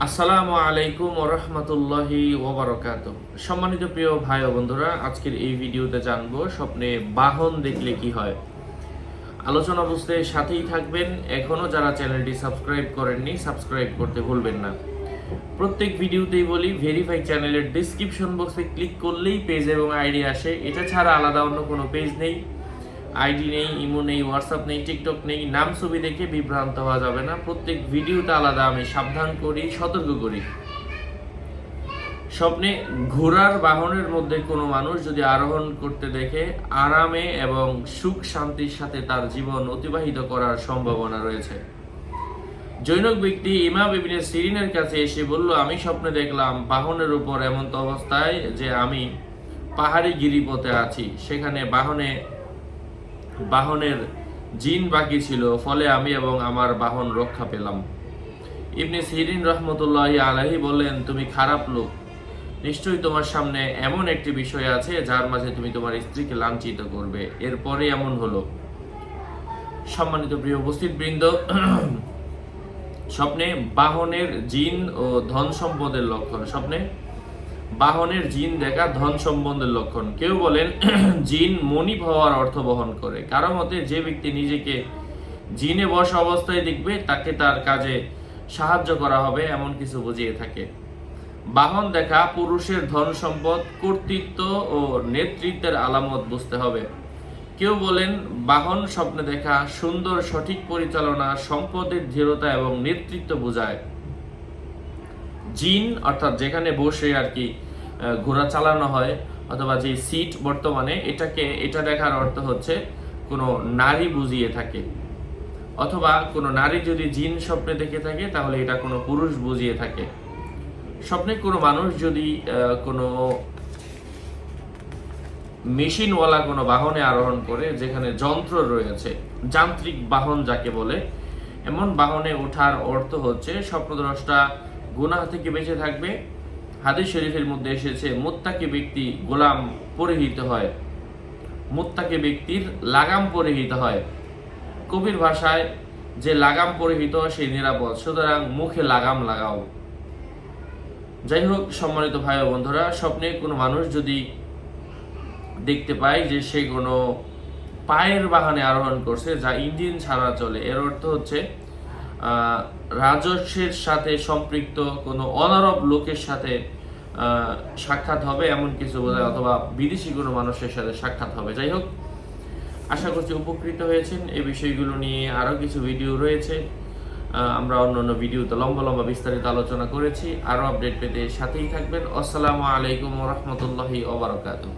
আসসালামু আলাইকুম ওয়া রাহমাতুল্লাহি ওয়া বারাকাতুহু। সম্মানিত প্রিয় ভাই ও বন্ধুরা, আজকের এই ভিডিওতে জানবো স্বপ্নে বাহন দেখলে কি হয়। আলোচনা বুঝতে সাথেই থাকবেন। এখনো যারা চ্যানেলটি সাবস্ক্রাইব করেননি, সাবস্ক্রাইব করতে ভুলবেন না। প্রত্যেক ভিডিওতেই বলি, ভেরিফাই চ্যানেলের ডেসক্রিপশন বক্সে ক্লিক করলেই পেজ এবং আইডি আসে। এটা ছাড়া আলাদা অন্য কোনো পেজ নেই, আইডি নেই, ইমো নেই, হোয়াটসঅ্যাপ নেই, টিকটক নেই। নাম ছবি দেখে বিভ্রান্ত হওয়া যাবে না। প্রত্যেক ভিডিওতে আলাদা আমি সাবধান করি, সতর্ক করি। স্বপ্নে ঘোড়ার বাহনের মধ্যে কোনো মানুষ যদি আরোহণ করতে দেখে, আরামে এবং সুখ শান্তির সাথে তার জীবন অতিবাহিত করার সম্ভাবনা রয়েছে। জৈনক ব্যক্তি ইমাম ইবনে সিরিনের কাছে এসে বলল, আমি স্বপ্নে দেখলাম বাহনের উপর এমন অবস্থায় যে আমি পাহাড়ি গিরিপথে আছি। সেখানে বাহনের জিন বাকি ছিল, ফলে আমি এবং আমার বাহন রক্ষা পেলাম। ইবনে সিরিন রহমতুল্লাহি আলাইহি বললেন, তুমি খারাপ লোক, নিশ্চয়ই তোমার সামনে এমন একটি বিষয় আছে যার মাঝে তুমি তোমার স্ত্রীকে লাঞ্ছিত করবে। এরপরে এমন হলো। সম্মানিত প্রিয় উপস্থিত বৃন্দ, স্বপ্নে বাহনের জিন ও ধন সম্পদের লক্ষণ। স্বপ্নে বাহনের জিন দেখা ধন সম্বন্ধের লক্ষণ। কেউ বলেন জিন মনিব হওয়ার অর্থ বহন করে। কারো মতে যে ব্যক্তি নিজেকে জিনে বসা অবস্থায় দেখবে তাকে তার কাজে সাহায্য করা হবে, এমন কিছু বুঝিয়ে থাকে। বাহন দেখা পুরুষের ধন সম্পদ, কর্তৃত্ব ও নেতৃত্বের আলামত বুঝতে হবে। কেউ বলেন বাহন স্বপ্নে দেখা সুন্দর সঠিক পরিচালনা, সম্পদের দৃঢ়তা এবং নেতৃত্ব বোঝায়। জিন অর্থাৎ যেখানে বসে আর কি ঘোড়া চালানো হয়, অথবা যে সিট বর্তমানে, এটা দেখার অর্থ হচ্ছে কোনো নারী বুঝিয়ে থাকে। অথবা কোনো নারী যদি জিন স্বপ্নে দেখে থাকে তাহলে এটা কোনো পুরুষ বুঝিয়ে থাকে। স্বপ্নে কোনো মানুষ যদি কোনো মেশিনওয়ালা কোনো বাহনে আরোহণ করে, যেখানে যন্ত্র রয়েছে, যান্ত্রিক বাহন যাকে বলে, এমন বাহনে ওঠার অর্থ হচ্ছে স্বপ্নদ্রষ্টা গুনাহ থেকে বেঁচে থাকবে। হাদিস শরীফের মধ্যে এসেছে, মুত্তাকি ব্যক্তি গোলাম পরিহিত হয়, মুত্তাকি ব্যক্তির লাগাম পরিহিত হয়। কবির ভাষায়, যে লাগাম পরিহিত সে নিরাপদ, সুতরাং মুখে লাগাম লাগাও। যাই হোক, সম্মানিত ভাই ও বন্ধুরা, স্বপ্নে কোনো মানুষ যদি দেখতে পায় যে সে কোনো পায়ের বাহনে আরোহণ করছে যা ইঞ্জিন ছাড়া চলে, এর অর্থ হচ্ছে রাজস্বের সাথে সম্পৃক্ত কোনো অনারব লোকের সাথে সাক্ষাৎ হবে, এমন কিছু বোঝায়, অথবা বিদেশি কোনো মানুষের সাথে সাক্ষাৎ হবে। যাই হোক, আশা করছি উপকৃত হয়েছেন। এই বিষয়গুলো নিয়ে আরও কিছু ভিডিও রয়েছে, আমরা অন্য ভিডিওতে লম্বা বিস্তারিত আলোচনা করেছি। আরও আপডেট পেতে সাথেই থাকবেন। আসসালামু আলাইকুম ওয়া রাহমাতুল্লাহি ওয়া বারাকাতুহু।